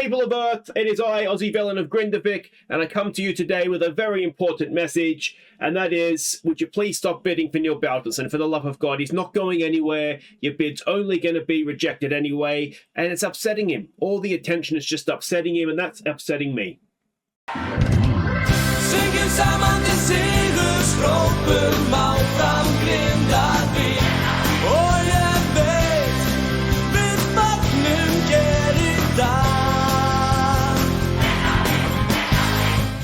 People of Earth, it is I, Aussie villain of Grindavik, and I come to you today with a very important message, and that is, would you please stop bidding for Neil Balderson? For the love of God, he's not going anywhere. Your bid's only going to be rejected anyway, and it's upsetting him. All the attention is just upsetting him, and that's upsetting me. Synker sammen til segerstråpen, Maltan Grindavik. Og jeg vet, hvis vattnet ger i dag.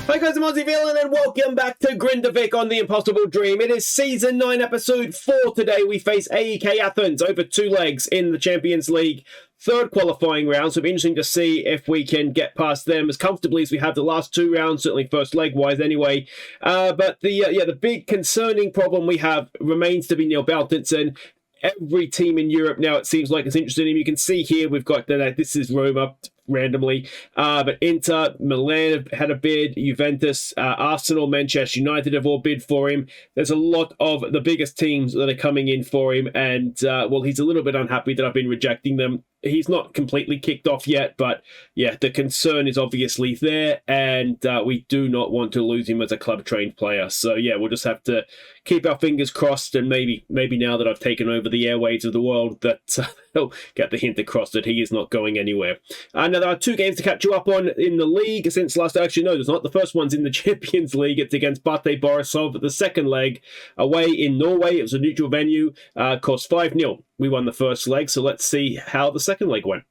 Hi guys, I'm Aussie Villain and welcome back to Grindavik on The Impossible Dream. It is Season 9, Episode 4 today. We face AEK Athens over 2 legs in the Champions League. Third qualifying round, so it'll be interesting to see if we can get past them as comfortably as we have the last 2 rounds, certainly first leg-wise anyway. But the big concerning problem we have remains to be Neil Balderson. Every team in Europe now, it seems like, is interested in him. You can see here we've got this is Roma randomly, but Inter, Milan have had a bid, Juventus, Arsenal, Manchester United have all bid for him. There's a lot of the biggest teams that are coming in for him, and well, he's a little bit unhappy that I've been rejecting them. He's not completely kicked off yet, but yeah, the concern is obviously there, and we do not want to lose him as a club-trained player. So yeah, we'll just have to keep our fingers crossed, and maybe now that I've taken over the airwaves of the world, that he'll get the hint across that he is not going anywhere. Now, there are 2 games to catch you up on in the league since last. Actually, no, there's not. The first one's in the Champions League. It's against Bate Borisov. The second leg away in Norway. It was a neutral venue. Cost 5-0. We won the first leg, so let's see how the second leg went.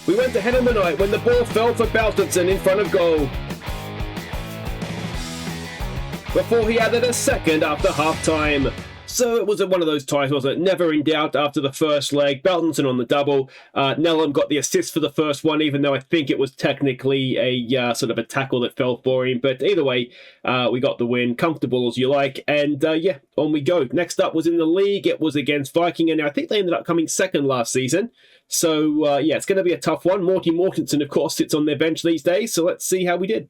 We went ahead in the night when the ball fell for Balderson in front of goal, before he added a second after half-time. So it was one of those ties, wasn't it? Never in doubt after the first leg. Balderson on the double. Nellam got the assist for the first one, even though I think it was technically a sort of a tackle that fell for him. But either way, we got the win. Comfortable as you like. And yeah, on we go. Next up was in the league. It was against Viking. And I think they ended up coming second last season. So yeah, it's going to be a tough one. Morty Mortensen, of course, sits on their bench these days. So let's see how we did.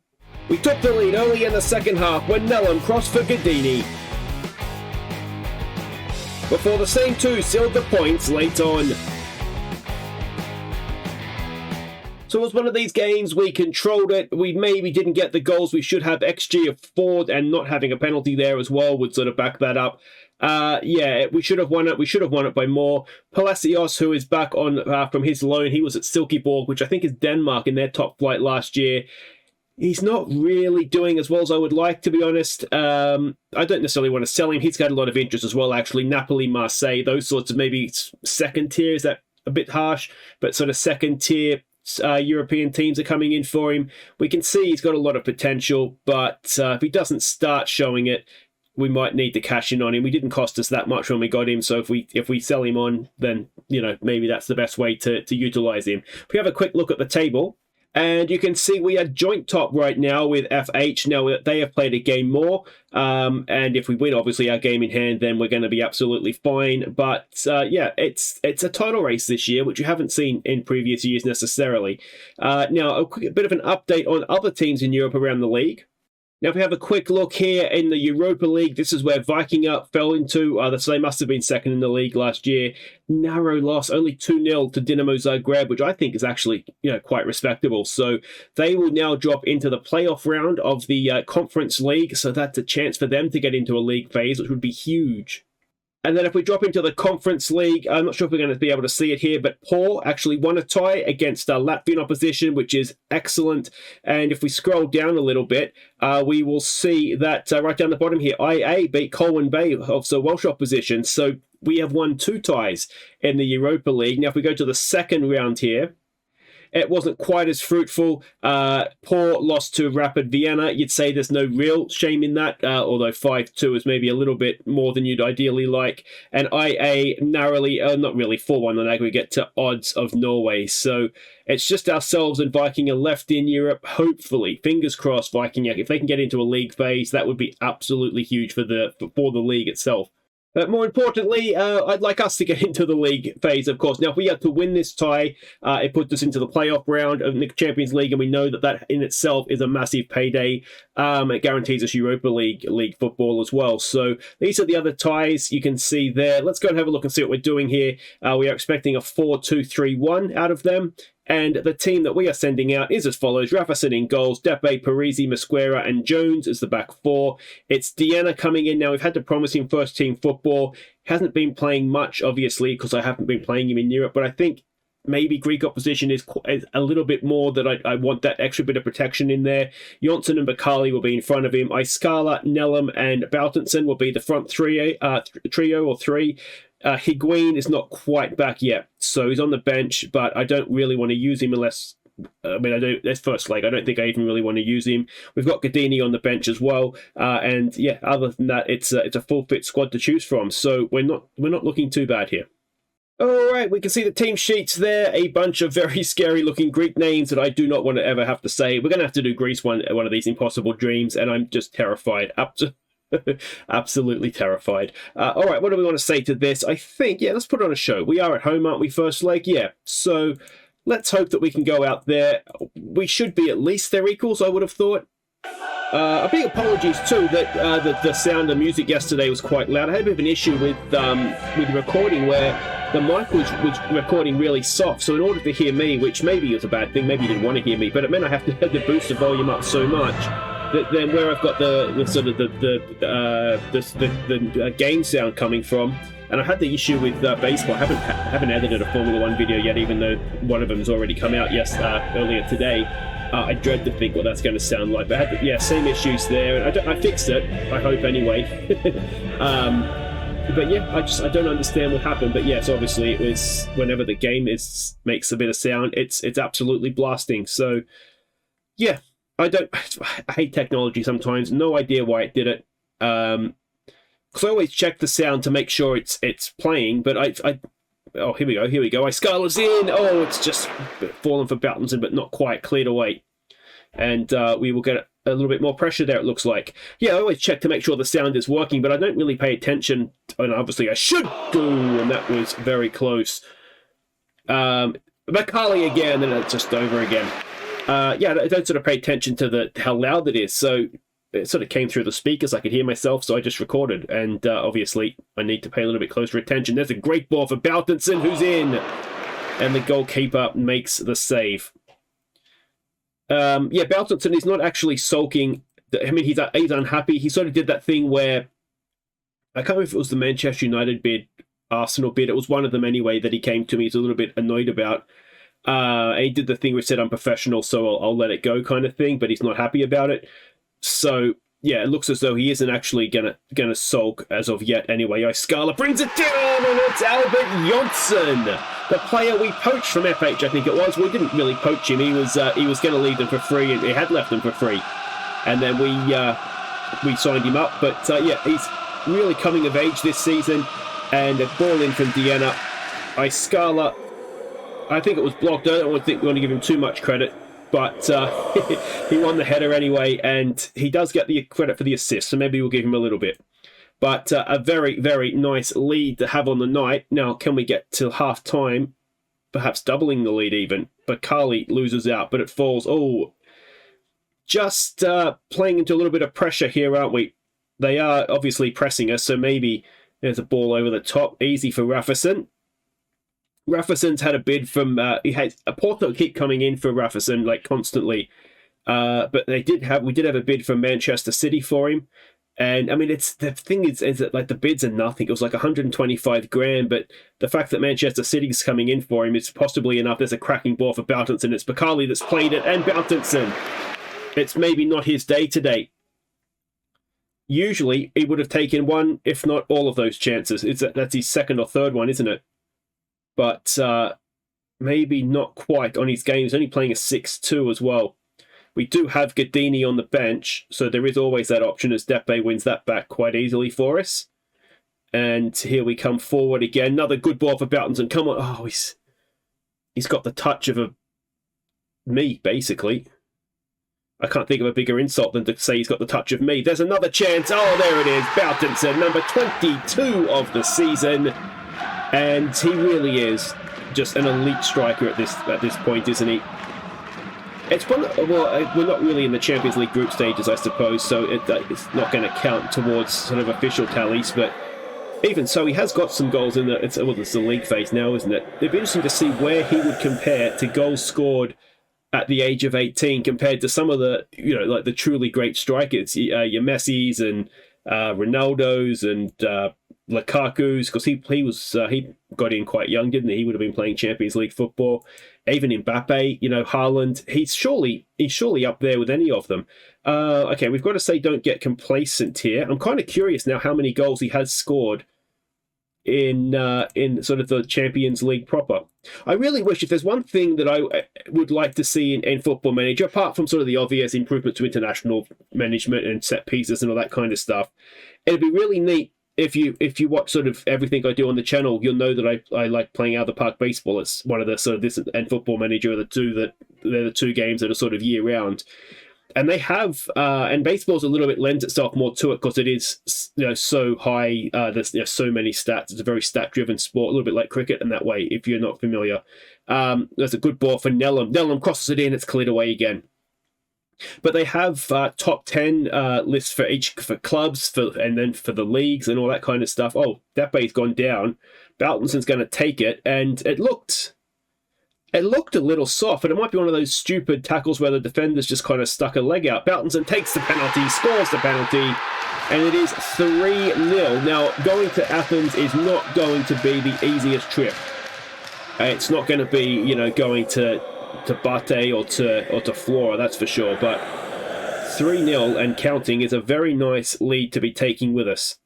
We took the lead early in the second half when Nellam crossed for Gadini, before the same 2 sealed the points late on. So it was one of these games, we controlled it. We maybe didn't get the goals we should have. XG of 4 and not having a penalty there as well would sort of back that up. Yeah, we should have won it. We should have won it by more. Palacios, who is back on from his loan, he was at Silkeborg, which I think is Denmark in their top flight last year. He's not really doing as well as I would like, to be honest. I don't necessarily want to sell him. He's got a lot of interest as well, actually. Napoli, Marseille, those sorts of maybe second tier. Is that a bit harsh? But sort of second tier European teams are coming in for him. We can see he's got a lot of potential, but if he doesn't start showing it, we might need to cash in on him. We didn't cost us that much when we got him, so if we sell him on, then maybe that's the best way to utilise him. If we have a quick look at the table, and you can see we are joint top right now with FH. Now, they have played a game more. And if we win, obviously, our game in hand, then we're going to be absolutely fine. But, yeah, it's a title race this year, which you haven't seen in previous years necessarily. Now, a bit of an update on other teams in Europe around the league. Now, if we have a quick look here in the Europa League, this is where Viking fell into. So they must have been second in the league last year. Narrow loss, only 2-0 to Dinamo Zagreb, which I think is actually quite respectable. So they will now drop into the playoff round of the Conference League. So that's a chance for them to get into a league phase, which would be huge. And then if we drop into the Conference League, I'm not sure if we're going to be able to see it here, but Paul actually won a tie against Latvian opposition, which is excellent. And if we scroll down a little bit, we will see that right down the bottom here, IA beat Colwyn Bay of the Welsh opposition. So we have won 2 ties in the Europa League. Now, if we go to the second round here, it wasn't quite as fruitful. Poor lost to Rapid Vienna. You'd say there's no real shame in that, although 5-2 is maybe a little bit more than you'd ideally like. And IA narrowly, not really, 4-1 on aggregate to odds of Norway. So it's just ourselves and Viking are left in Europe. Hopefully, fingers crossed, Viking, if they can get into a league phase, that would be absolutely huge for the league itself. But more importantly, I'd like us to get into the league phase, of course. Now, if we had to win this tie, it puts us into the playoff round of the Champions League, and we know that in itself is a massive payday. It guarantees us Europa League football as well. So these are the other ties you can see there. Let's go and have a look and see what we're doing here. We are expecting a 4-2-3-1 out of them. And the team that we are sending out is as follows. Rafferson in goals, Depe, Parisi, Mosquera, and Jones as the back four. It's Deanna coming in now. We've had to promise him first team football. Hasn't been playing much, obviously, because I haven't been playing him in Europe, but I think maybe Greek opposition is a little bit more that I want that extra bit of protection in there. Jonsson and Bakali will be in front of him. Iskala, Nellum, and Baltinson will be the front trio or three. Higuain is not quite back yet, so he's on the bench, but I don't really want to use him unless... that's first leg. I don't think I even really want to use him. We've got Gadini on the bench as well, and yeah, other than that, it's a full fit squad to choose from. So we're not looking too bad here. All right, we can see the team sheets there. A bunch of very scary-looking Greek names that I do not want to ever have to say. We're going to have to do Greece one of these impossible dreams, and I'm just terrified. Absolutely terrified. All right, what do we want to say to this? I think, yeah, let's put on a show. We are at home, aren't we, first leg? Yeah, so let's hope that we can go out there. We should be at least their equals, I would have thought. A big apologies too that the sound and music yesterday was quite loud. I had a bit of an issue with recording where the mic was recording really soft. So in order to hear me, which maybe is a bad thing, maybe you didn't want to hear me, but it meant I have to boost the volume up so much that then where I've got the sort of the game sound coming from. And I had the issue with baseball. I haven't edited a Formula One video yet, even though one of them has already come out earlier today. I dread to think what that's going to sound like. But I had same issues there. I fixed it, I hope anyway. But yeah, I don't understand what happened. But yes, obviously it was whenever the game makes a bit of sound, it's absolutely blasting. So yeah, I hate technology sometimes. No idea why it did it. Because I always check the sound to make sure it's playing, but oh, here we go. Iskala's in. Oh, it's just fallen for Baltinson, but not quite cleared away. And we will get a little bit more pressure there, it looks like. Yeah, I always check to make sure the sound is working, but I don't really pay attention. And obviously I should do, and that was very close. Bakali again, and it's just over again. Yeah, I don't sort of pay attention to how loud it is, so it sort of came through the speakers. I could hear myself, so I just recorded. And obviously, I need to pay a little bit closer attention. There's a great ball for Baltinson, who's in. And the goalkeeper makes the save. Yeah, Baltinson is not actually sulking. I mean, he's unhappy. He sort of did that thing where... I can't remember if it was the Manchester United bid, Arsenal bid. It was one of them anyway that he came to me. He's a little bit annoyed about. And he did the thing where he said, I'm professional, so I'll let it go kind of thing. But he's not happy about it. So, yeah, it looks as though he isn't actually gonna sulk as of yet anyway. Iskala brings it down, and it's Albert Jonsson, the player we poached from FH, I think it was. We didn't really poach him. He was going to leave them for free, and he had left them for free. And then we signed him up. But, yeah, he's really coming of age this season. And a ball in from Deanna. Iskala, I think it was blocked. I don't want to give him too much credit. But he won the header anyway, and he does get the credit for the assist, so maybe we'll give him a little bit. But a very, very nice lead to have on the night. Now, can we get to half-time? Perhaps doubling the lead even. But Carly loses out, but it falls. Oh, just playing into a little bit of pressure here, aren't we? They are obviously pressing us, so maybe there's a ball over the top. Easy for Rafferson. Rafferson's had a bid from Porto keep coming in for Rafferson like constantly, but we did have a bid from Manchester City for him, and I mean the thing is that like the bids are nothing. It was like 125 grand, but the fact that Manchester City's coming in for him is possibly enough. There's a cracking ball for Baltinson. It's Bakali that's played it, and Baltinson. It's maybe not his day today. Usually he would have taken one, if not all of those chances. That's his second or third one, isn't it? But maybe not quite on his game. He's only playing a 6-2 as well. We do have Gadini on the bench, so there is always that option as Depe wins that back quite easily for us. And here we come forward again. Another good ball for Baltinson. Come on. Oh, he's got the touch of me, basically. I can't think of a bigger insult than to say he's got the touch of me. There's another chance. Oh, there it is. Baltinson, number 22 of the season. And he really is just an elite striker at this point, isn't he? We're not really in the Champions League group stages, I suppose, so it's not going to count towards sort of official tallies, but even so, he has got some goals in it's the league phase now, isn't it? It'd be interesting to see where he would compare to goals scored at the age of 18 compared to some of the, like the truly great strikers, your Messi's and Ronaldo's and Lukaku's, because he got in quite young, didn't he? He would have been playing Champions League football. Even Mbappe, Haaland, he's surely up there with any of them. Okay, we've got to say don't get complacent here. I'm kind of curious now how many goals he has scored in sort of the Champions League proper. I really wish, if there's one thing that I would like to see in Football Manager, apart from sort of the obvious improvement to international management and set pieces and all that kind of stuff, it'd be really neat if you watch sort of everything I do on the channel. You'll know that I like playing out of the park baseball. It's one of the sort of this and Football Manager are they're the two games that are sort of year round. And they have, and baseball's a little bit lends itself more to it because it is, so high. There's so many stats. It's a very stat-driven sport, a little bit like cricket in that way. If you're not familiar, there's a good ball for Nellam. Nellam crosses it in. It's cleared away again. But they have top 10 lists for clubs, and then for the leagues and all that kind of stuff. Oh, that bay's gone down. Baltinson's going to take it, and it looked a little soft, but it might be one of those stupid tackles where the defender's just kind of stuck a leg out. Baltinson takes the penalty, scores the penalty, and it is 3-0. Now, going to Athens is not going to be the easiest trip. It's not going to be, going to Bate or to Flora, that's for sure. But 3-0 and counting is a very nice lead to be taking with us.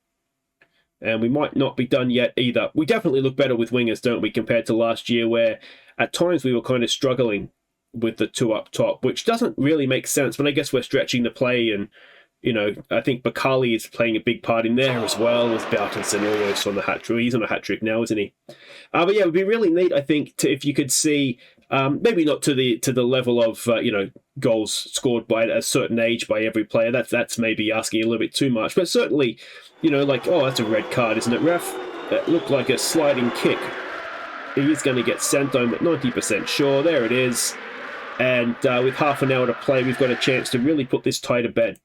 And we might not be done yet either. We definitely look better with wingers, don't we, compared to last year, where at times we were kind of struggling with the two up top, which doesn't really make sense. But I guess we're stretching the play, and I think Bakali is playing a big part in there as well as Baltinson, almost on the hat trick. He's on a hat trick now, isn't he? But yeah, it would be really neat, I think, if you could see, maybe not to the level of goals scored by a certain age by every player. That's maybe asking a little bit too much, but certainly, that's a red card, isn't it, ref? That looked like a sliding kick. He is going to get sent home at 90% sure. There it is. And with half an hour to play, we've got a chance to really put this tie to bed.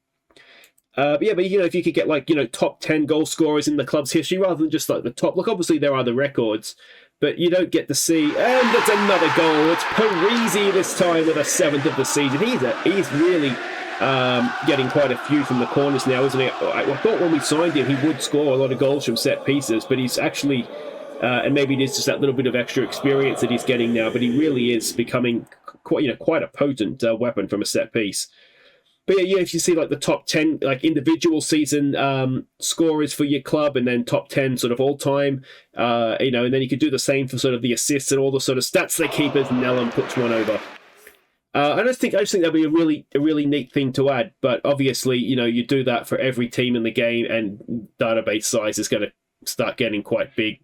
But if you could get top 10 goal scorers in the club's history rather than just like the top. Look, obviously there are the records, but you don't get to see. And it's another goal. It's Parisi this time with a 7th of the season. He's really getting quite a few from the corners now, isn't he? I thought when we signed him, he would score a lot of goals from set pieces, but he's actually, and maybe it is just that little bit of extra experience that he's getting now, but he really is becoming quite a potent weapon from a set piece. But yeah, if you see like the top 10 like individual season scorers for your club, and then top 10 sort of all time, and then you could do the same for sort of the assists and all the sort of stats they keep as Nellam puts one over. I just think that'd be a really neat thing to add. But obviously, you do that for every team in the game, and database size is going to start getting quite big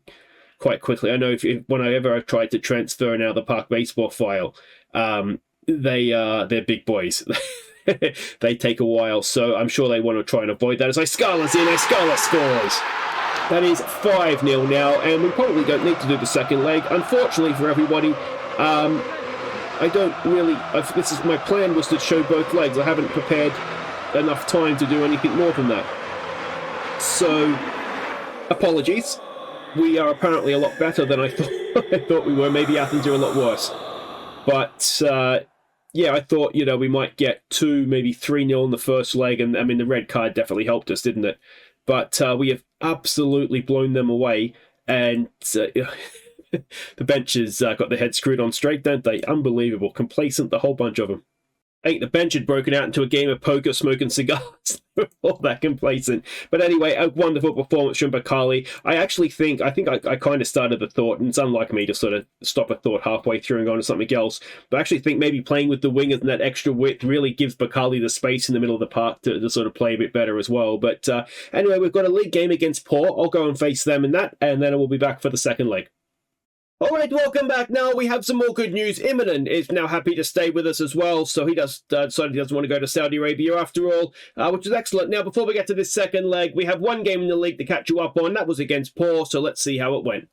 quite quickly. I know whenever I've tried to transfer now the Park Baseball file, they're big boys. They take a while, so I'm sure they want to try and avoid that. As Iskala's in, Iskala scores. That is 5-0 now, and we probably don't need to do the second leg. Unfortunately for everybody, my plan was to show both legs. I haven't prepared enough time to do anything more than that. So, apologies. We are apparently a lot better than I thought we were. Maybe Athens are a lot worse. But, I thought, we might get 2, maybe 3-0 in the first leg. And, the red card definitely helped us, didn't it? But we have absolutely blown them away. And the bench has got their head screwed on straight, don't they? Unbelievable. Complacent, the whole bunch of them. I think the bench had broken out into a game of poker, smoking cigars. All that complacent. But anyway, a wonderful performance from Bakali. I think I kind of started the thought, and it's unlike me to sort of stop a thought halfway through and go on to something else, but I actually think maybe playing with the wingers and that extra width really gives Bakali the space in the middle of the park to sort of play a bit better as well. But anyway, we've got a league game against Port. I'll go and face them in that, and then we'll be back for the second leg. All right, welcome back. Now we have some more good news. Immonen is now happy to stay with us as well, so he decided he doesn't want to go to Saudi Arabia after all, which is excellent. Now, before we get to this second leg, we have one game in the league to catch you up on. That was against Port, so let's see how it went.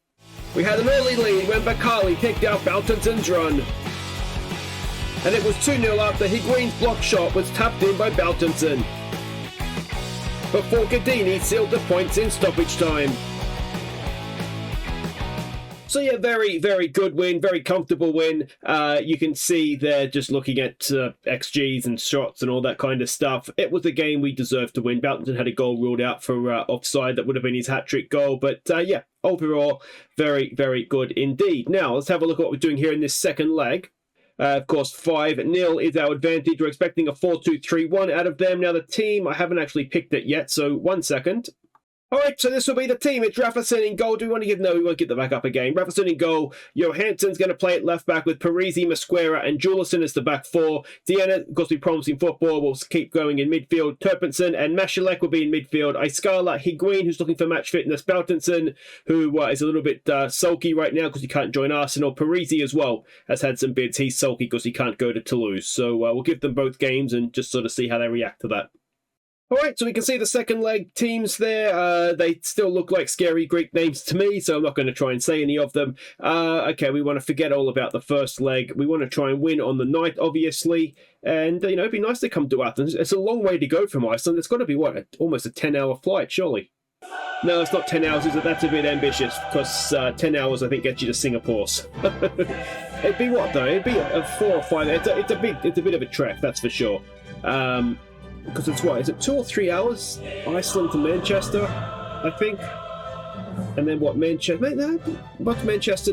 We had an early lead when Bakali kicked out Baltinson's run, and it was 2-0 after Higuain's block shot was tapped in by Baltinson, before Gadini sealed the points in stoppage time. So yeah, very, very good win, very comfortable win. You can see they're just looking at XGs and shots and all that kind of stuff. It was a game we deserved to win. Belton had a goal ruled out for offside. That would have been his hat-trick goal. But yeah, overall, very, very good indeed. Now, let's have a look at what we're doing here in this second leg. Of course, 5-0 is our advantage. We're expecting a 4-2-3-1 out of them. Now, the team, I haven't actually picked it yet, so 1 second. All right, so this will be the team. It's Rafferson in goal. Do we want to give? No, we won't get the back up again. Rafferson in goal. Johansson's going to play at left back with Parisi, Mosquera, and Julison as the back four. Deanna, because we promised in football, will keep going in midfield. Turpinson and Mashalek will be in midfield. Iskala, Higuin, who's looking for match fitness. Beltonson, who is a little bit sulky right now because he can't join Arsenal. Parisi as well has had some bids. He's sulky because he can't go to Toulouse. So we'll give them both games and just sort of see how they react to that. All right, so we can see the second leg teams there. They still look like scary Greek names to me, so I'm not going to try and say any of them. Okay, we want to forget all about the first leg. We want to try and win on the night, obviously. And, it'd be nice to come to Athens. It's a long way to go from Iceland. It's got to be, almost a 10-hour flight, surely. No, it's not 10 hours, is it? That's a bit ambitious, because 10 hours, I think, gets you to Singapore. It'd be what, though? It'd be a 4 or 5. It's a bit of a trek, that's for sure. Because it's what, is it 2 or 3 hours? Iceland to Manchester, I think. And then what, Manchester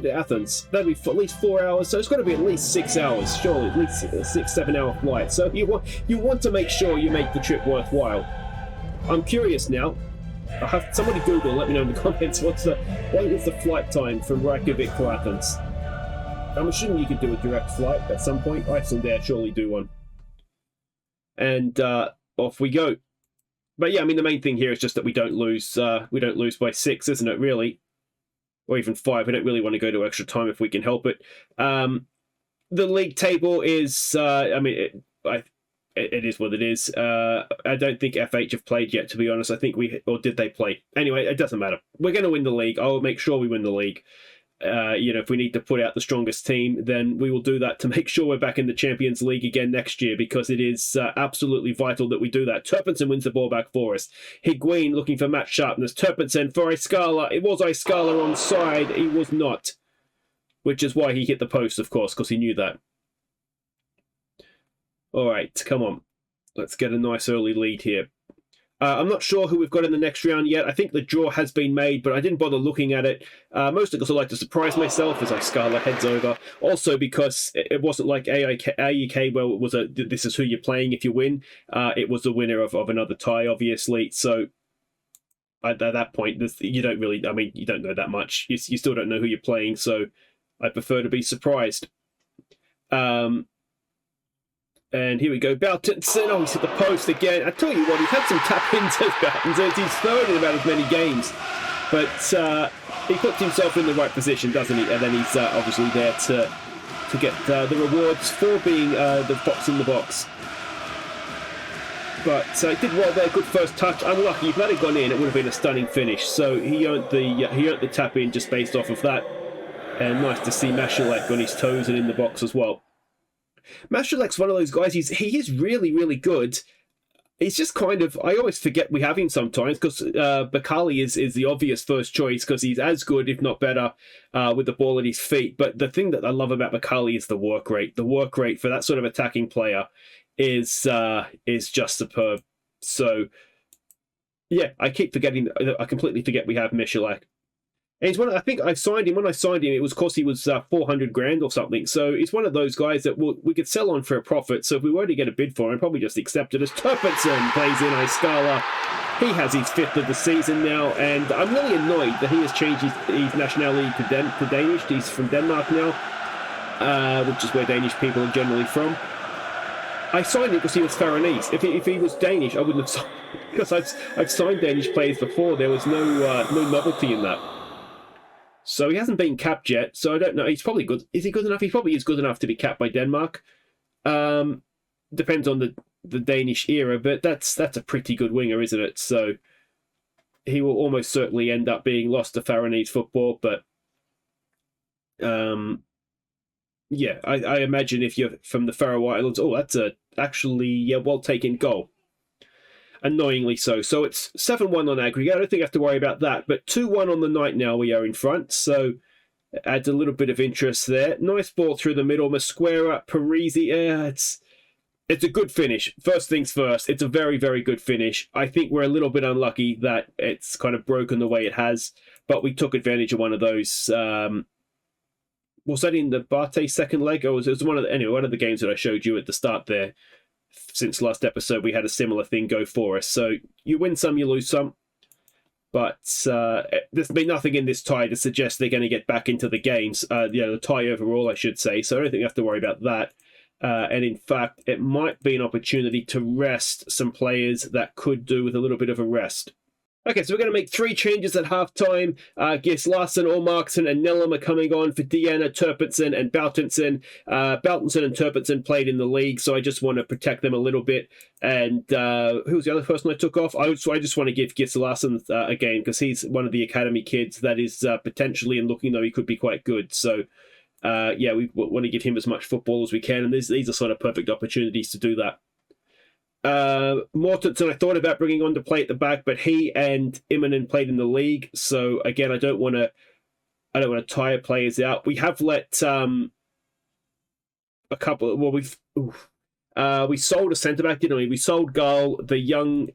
to Athens? That'd be at least 4 hours, so it's got to be at least 6 hours, surely, at least a 6-7 hour flight. So you want to make sure you make the trip worthwhile. I'm curious now. I'll have somebody Google, let me know in the comments, what is the flight time from Reykjavik to Athens? I'm assuming you could do a direct flight at some point. Icelandair surely do one. And off we go. But yeah, the main thing here is just that we don't lose. We don't lose by 6, isn't it? Really, or even 5. We don't really want to go to extra time if we can help it. The league table is. It is what it is. I don't think FH have played yet, to be honest. I think or did they play? Anyway, it doesn't matter. We're going to win the league. I'll make sure we win the league. If we need to put out the strongest team, then we will do that to make sure we're back in the Champions League again next year, because it is absolutely vital that we do that. Turpinson wins the ball back for us. Higuin looking for match sharpness. Turpinson for Iskala. It was Iskala on side. He was not, which is why he hit the post, of course, because he knew that. All right, come on. Let's get a nice early lead here. I'm not sure who we've got in the next round yet. I think the draw has been made, but I didn't bother looking at it. Mostly because I like to surprise myself as Iskala heads over. Also because it wasn't like AEK where it was this is who you're playing if you win. It was the winner of another tie, obviously. So at that point, you don't really, you don't know that much. You still don't know who you're playing, so I prefer to be surprised. And here we go, Beltonson. Oh, he's hit the post again. I tell you what, he's had some tap-ins as Beltonson. He's thrown in about as many games. But he puts himself in the right position, doesn't he? And then he's obviously there to get the rewards for being the fox in the box. But he did well there, good first touch. Unlucky, if that had gone in, it would have been a stunning finish. So he earned the tap-in just based off of that. And nice to see Mashalek on his toes and in the box as well. Mashalek's one of those guys, he is really, really good. He's just kind of, I always forget we have him sometimes, because Bakali is the obvious first choice, because he's as good, if not better, with the ball at his feet. But the thing that I love about Bakali is the work rate. The work rate for that sort of attacking player is just superb. So, yeah, I keep forgetting, I completely forget we have Mashalek. And he's I think I signed him. When I signed him, it was because he was 400 grand or something. So he's one of those guys that we could sell on for a profit. So if we were to get a bid for him, I'd probably just accept it. As Turpinson plays in Iskala. He has his 5th of the season now. And I'm really annoyed that he has changed his nationality to Danish. He's from Denmark now, which is where Danish people are generally from. I signed him because he was Faranese. If he was Danish, I wouldn't have signed him. Because I've signed Danish players before. There was no novelty in that. So he hasn't been capped yet, so I don't know. He's probably good. Is he good enough? He probably is good enough to be capped by Denmark. Depends on the Danish era, but that's a pretty good winger, isn't it? So he will almost certainly end up being lost to Faranese football, but yeah, I imagine if you're from the Faroe Islands, that's actually well taken goal. Annoyingly so. So it's 7-1 on aggregate. I don't think I have to worry about that. But 2-1 on the night now we are in front. So adds a little bit of interest there. Nice ball through the middle. Mosquera, Parisi. It's a good finish. First things first, it's a very, very good finish. I think we're a little bit unlucky that it's kind of broken the way it has, but we took advantage of one of those. Was that in the Bate second leg? Or was it one of the games that I showed you at the start there? Since last episode, we had a similar thing go for us. So you win some, you lose some. But there's been nothing in this tie to suggest they're going to get back into the games. The tie overall, I should say. So I don't think you have to worry about that. And in fact, it might be an opportunity to rest some players that could do with a little bit of a rest. Okay, so we're going to make 3 changes at halftime. Gislason, Olmarkson, and Nellum are coming on for Deanna, Turpinson, and Boutenson. Boutenson and Turpinson played in the league, so I just want to protect them a little bit. And who was the other person I took off? I just want to give Gislason a game because he's one of the academy kids that is potentially, and looking though he could be quite good. So we want to give him as much football as we can, and these are sort of perfect opportunities to do that. Mortensen, I thought about bringing on to play at the back, but he and Immonen played in the league, so again, I don't want to tire players out. We have let a couple. Well, we sold a centre back, didn't we? We sold Gull, the young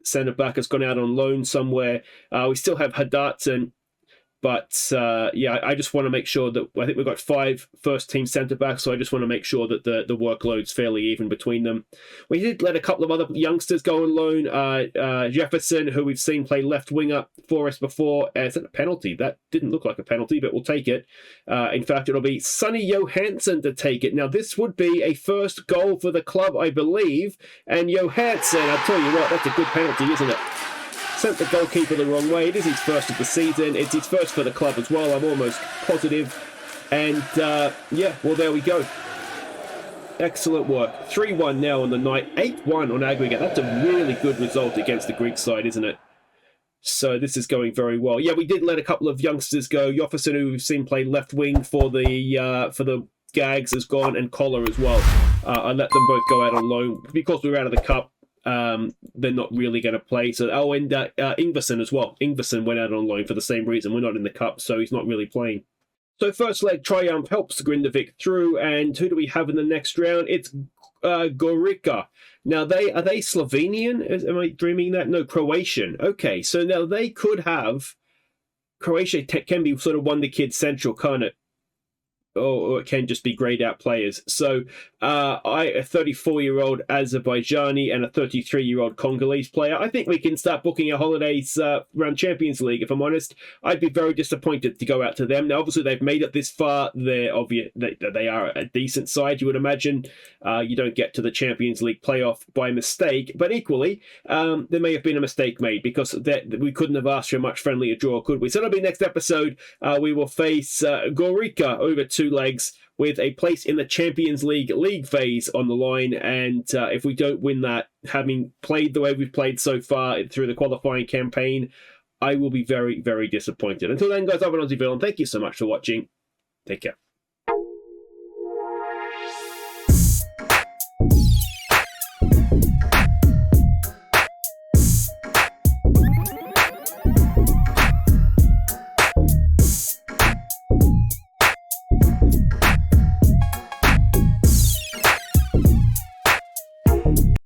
centre back has gone out on loan somewhere. We still have Hadartson. But I just want to make sure that I think we've got 5 first-team centre-backs, so I just want to make sure that the workload's fairly even between them. We did let a couple of other youngsters go on loan. Jefferson, who we've seen play left winger for us before. Is that a penalty? That didn't look like a penalty, but we'll take it. In fact, it'll be Sonny Johansson to take it. Now, this would be a first goal for the club, I believe. And Johansson, I'll tell you what, that's a good penalty, isn't it? Sent the goalkeeper the wrong way. It is his first of the season. It's his first for the club as well, I'm almost positive. And there we go. Excellent work. 3-1 now on the night. 8-1 on aggregate. That's a really good result against the Greek side, isn't it? So this is going very well. Yeah, we did let a couple of youngsters go. Jofferson, who we've seen play left wing for the Gags, has gone, and Collar as well. I let them both go out on loan because we were out of the cup. They're not really going to play. So Ingvarsson as well. Ingvarsson went out on loan for the same reason. We're not in the cup, so he's not really playing. So first leg triumph helps Grindavik through. And who do we have in the next round? It's Gorica. Now are they Slovenian? Am I dreaming that? No, Croatian. Okay, so now they could have Croatia can be sort of Wonder Kid Central, can't it? Or it can just be grayed out players. So a 34-year-old Azerbaijani and a 33-year-old Congolese player. I think we can start booking our holidays around Champions League, if I'm honest. I'd be very disappointed to go out to them. Now, obviously, they've made it this far. They are a decent side, you would imagine. You don't get to the Champions League playoff by mistake. But equally, there may have been a mistake made because we couldn't have asked for a much friendlier draw, could we? So that'll be next episode. We will face Gorica over 2 legs with a place in the Champions League phase on the line. And if we don't win that, having played the way we've played so far through the qualifying campaign, I will be very, very disappointed. Until then, guys, I've been Aussie Villain. Thank you so much for watching. Take care.